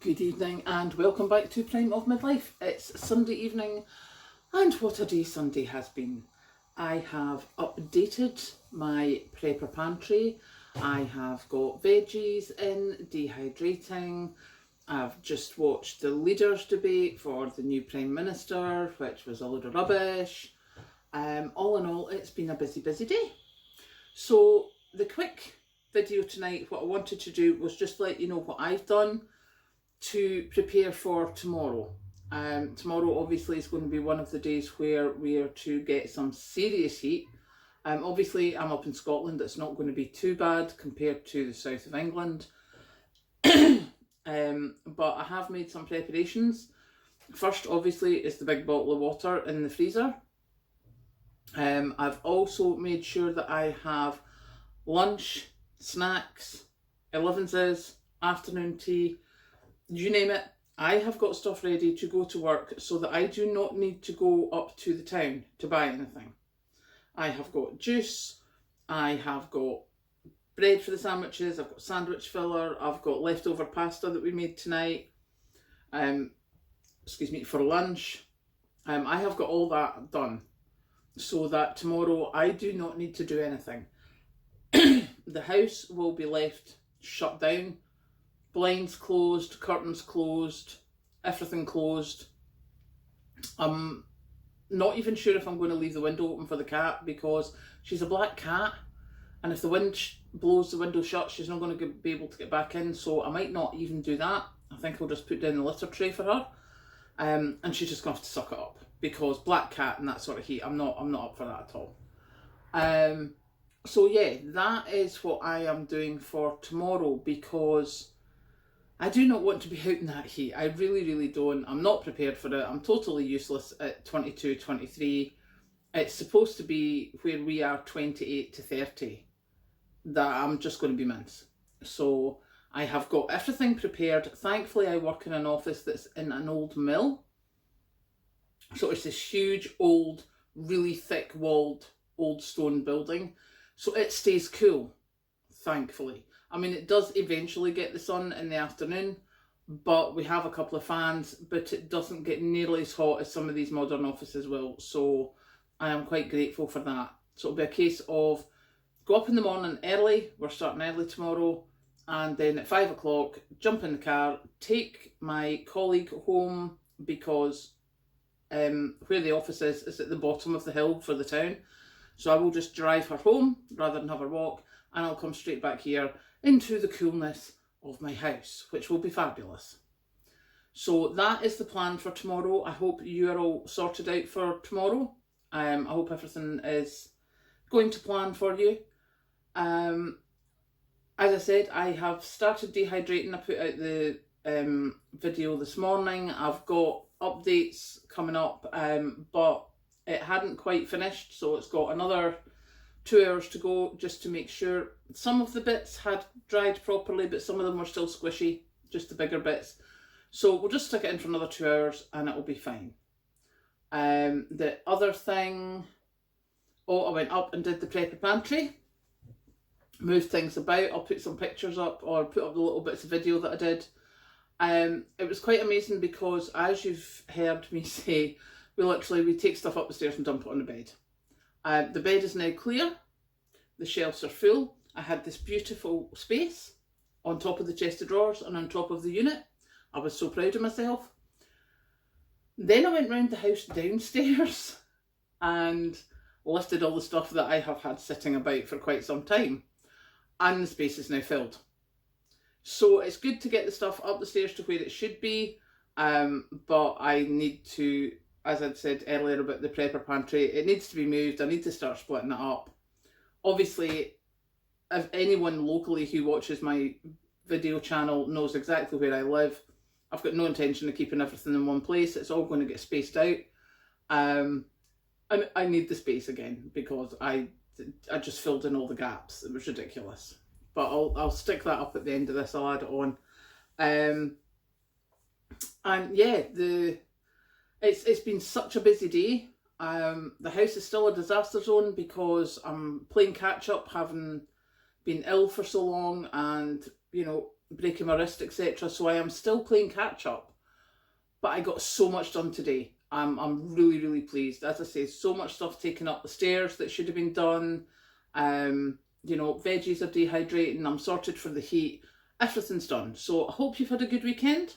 Good evening and welcome back to Prime of Midlife. It's Sunday evening and what a day Sunday has been. I have updated my prepper pantry. I have got veggies in, dehydrating. I've just watched the leaders debate for the new Prime Minister, which was a load of rubbish. All in all, it's been a busy day. So the quick video tonight, what I wanted to do was just let you know what I've done to prepare for tomorrow. Tomorrow obviously is going to be one of the days where we are to get some serious heat. Obviously I'm up in Scotland, it's not going to be too bad compared to the south of England. But I have made some preparations. First obviously is the big bottle of water in the freezer. I've also made sure that I have lunch, snacks, 11s, afternoon tea, you name it. I have got stuff ready to go to work so that I do not need to go up to the town to buy anything. I have got juice, I have got bread for the sandwiches, I've got sandwich filler, I've got leftover pasta that we made tonight, for lunch. I have got all that done so that tomorrow I do not need to do anything. The house will be left shut down. Blinds closed, curtains closed, everything closed. I'm not even sure if I'm going to leave the window open for the cat because she's a black cat and if the wind blows the window shut she's not going to be able to get back in, so I might not even do that. I think I'll just put down the litter tray for her and she's just going to have to suck it up because black cat and that sort of heat, I'm not up for that at all. So yeah, that is what I am doing for tomorrow because I do not want to be out in that heat. I really don't. I'm not prepared for it. I'm totally useless at 22, 23. It's supposed to be where we are 28 to 30 that I'm just going to be mince. So I have got everything prepared. Thankfully, I work in an office that's in an old mill. So it's this huge, old, really thick walled, old stone building. So it stays cool, thankfully. I mean, it does eventually get the sun in the afternoon, but we have a couple of fans, but it doesn't get nearly as hot as some of these modern offices will. So I am quite grateful for that. So it'll be a case of go up in the morning early. We're starting early tomorrow. And then at 5 o'clock, jump in the car, take my colleague home because where the office is at the bottom of the hill for the town. So I will just drive her home rather than have her walk, and I'll come straight back here into the coolness of my house, which will be fabulous. So that is the plan for tomorrow. I hope you are all sorted out for tomorrow. I hope everything is going to plan for you. As I said, I have started dehydrating. I put out the video this morning. I've got updates coming up, but it hadn't quite finished, so it's got another 2 hours to go just to make sure. Some of the bits had dried properly, but some of them were still squishy, just the bigger bits. So we'll just stick it in for another 2 hours and it'll be fine. The other thing, I went up and did the prepper pantry. Moved things about. I'll put some pictures up or put up the little bits of video that I did. It was quite amazing because, as you've heard me say, we take stuff up the stairs and dump it on the bed. The bed is now clear, the shelves are full. I had this beautiful space on top of the chest of drawers and on top of the unit. I was so proud of myself. Then I went round the house downstairs and lifted all the stuff that I have had sitting about for quite some time, and the space is now filled. So it's good to get the stuff up the stairs to where it should be, but I need to, as I'd said earlier about the prepper pantry, it needs to be moved. I need to start splitting it up. Obviously, if anyone locally who watches my video channel knows exactly where I live, I've got no intention of keeping everything in one place. It's all going to get spaced out. And I need the space again because I just filled in all the gaps. It was ridiculous. But I'll stick that up at the end of this. I'll add it on. And yeah, it's been such a busy day. The house is still a disaster zone because I'm playing catch up, having been ill for so long, and breaking my wrist, etc. So I am still playing catch up, but I got so much done today. I'm really, really pleased. As I say, so much stuff taken up the stairs that should have been done. You know, veggies are dehydrating. I'm sorted for the heat. Everything's done. So I hope you've had a good weekend.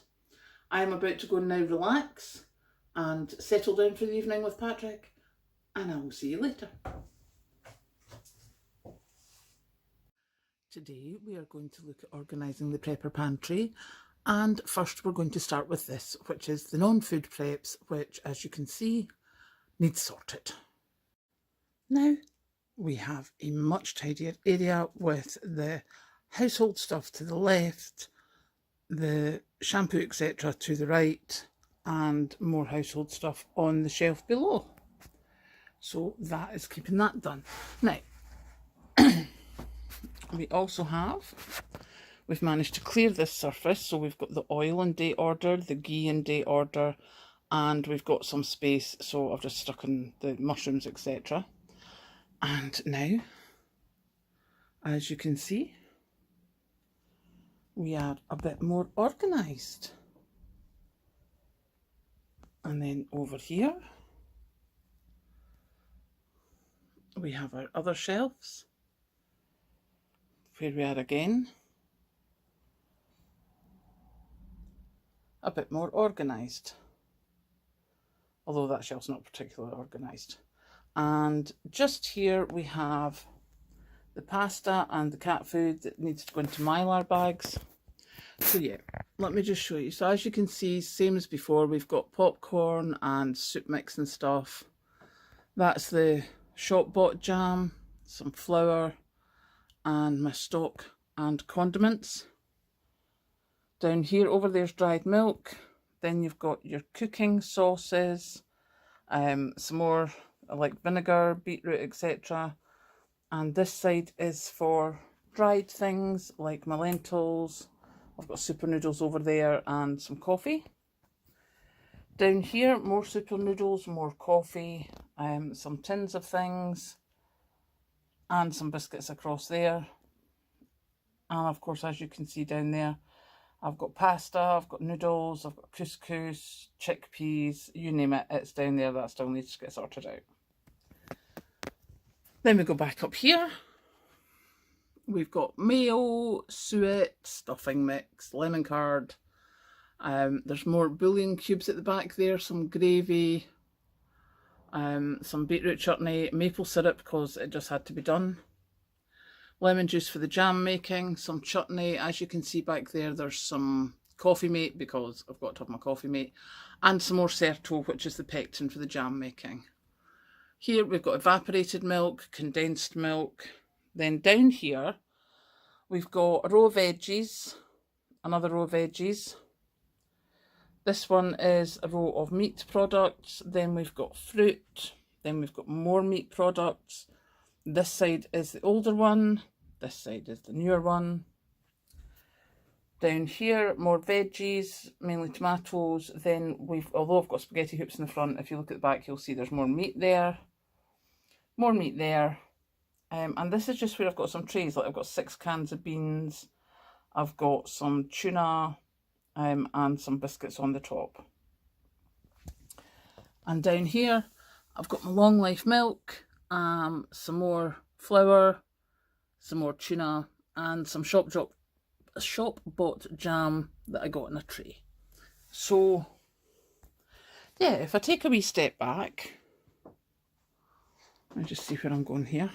I'm about to go and now relax and settle down for the evening with Patrick, and I will see you later. Today we are going to look at organising the prepper pantry, and first we're going to start with this, which is the non-food preps, which, as you can see, needs sorted. Now we have a much tidier area with the household stuff to the left, the shampoo etc. to the right, and more household stuff on the shelf below. So that is keeping that done. Now we also we've managed to clear this surface, so we've got the oil in date order, the ghee in date order, and we've got some space, so I've just stuck in the mushrooms etc. And now, as you can see, we are a bit more organised. And then over here we have our other shelves, where we are again a bit more organised, although that shelf's not particularly organised. And just here we have the pasta and the cat food that needs to go into Mylar bags. So yeah, let me just show you. So as you can see, same as before, we've got popcorn and soup mix and stuff. That's the shop bought jam, some flour, and my stock and condiments. Down here over there's dried milk. Then you've got your cooking sauces, some more like vinegar, beetroot, etc. And this side is for dried things like my lentils. I've got super noodles over there and some coffee. Down here, more super noodles, more coffee, some tins of things, and some biscuits across there. And of course, as you can see down there, I've got pasta, I've got noodles, I've got couscous, chickpeas, you name it, it's down there. That still needs to get sorted out. Then we go back up here. We've got mayo, suet, stuffing mix, lemon curd. There's more bouillon cubes at the back there, some gravy, some beetroot chutney, maple syrup because it just had to be done. Lemon juice for the jam making, some chutney. As you can see back there, there's some coffee mate because I've got to have my coffee mate, and some more Certo, which is the pectin for the jam making. Here we've got evaporated milk, condensed milk. Then down here we've got a row of veggies, another row of veggies. This one is a row of meat products. Then we've got fruit. Then we've got more meat products. This side is the older one. This side is the newer one. Down here, more veggies, mainly tomatoes. Then although I've got spaghetti hoops in the front, if you look at the back, you'll see there's more meat there. More meat there. And this is just where I've got some trays. Like I've got 6 cans of beans. I've got some tuna, and some biscuits on the top. And down here, I've got my long life milk, some more flour, some more tuna, and some shop bought jam that I got in a tray. So yeah, if I take a wee step back, I'll just see where I'm going here.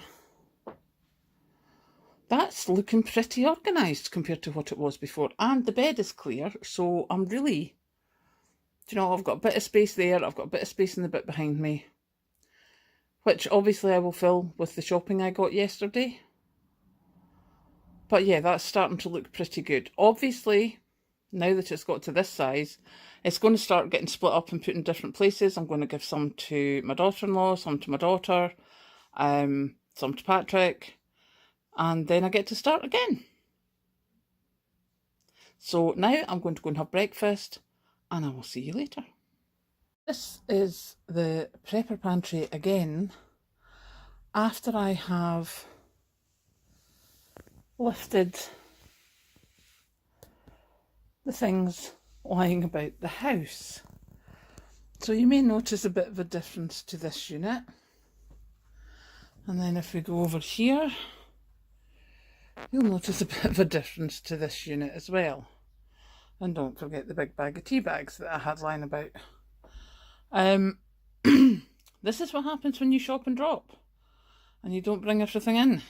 That's looking pretty organised compared to what it was before. And the bed is clear, so I'm really, you know, I've got a bit of space there, I've got a bit of space in the bit behind me, which obviously I will fill with the shopping I got yesterday. But yeah, that's starting to look pretty good. Obviously, now that it's got to this size, it's going to start getting split up and put in different places. I'm going to give some to my daughter-in-law, some to my daughter, some to Patrick, and then I get to start again. So now I'm going to go and have breakfast, and I will see you later. This is the prepper pantry again, after I have lifted the things lying about the house. So you may notice a bit of a difference to this unit. And then if we go over here, you'll notice a bit of a difference to this unit as well. And don't forget the big bag of tea bags that I had lying about. This is what happens when you shop and drop and you don't bring everything in.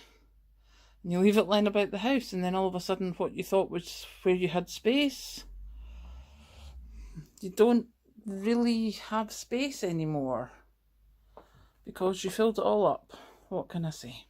And you leave it lying about the house, and then all of a sudden what you thought was where you had space, you don't really have space anymore because you filled it all up. What can I say?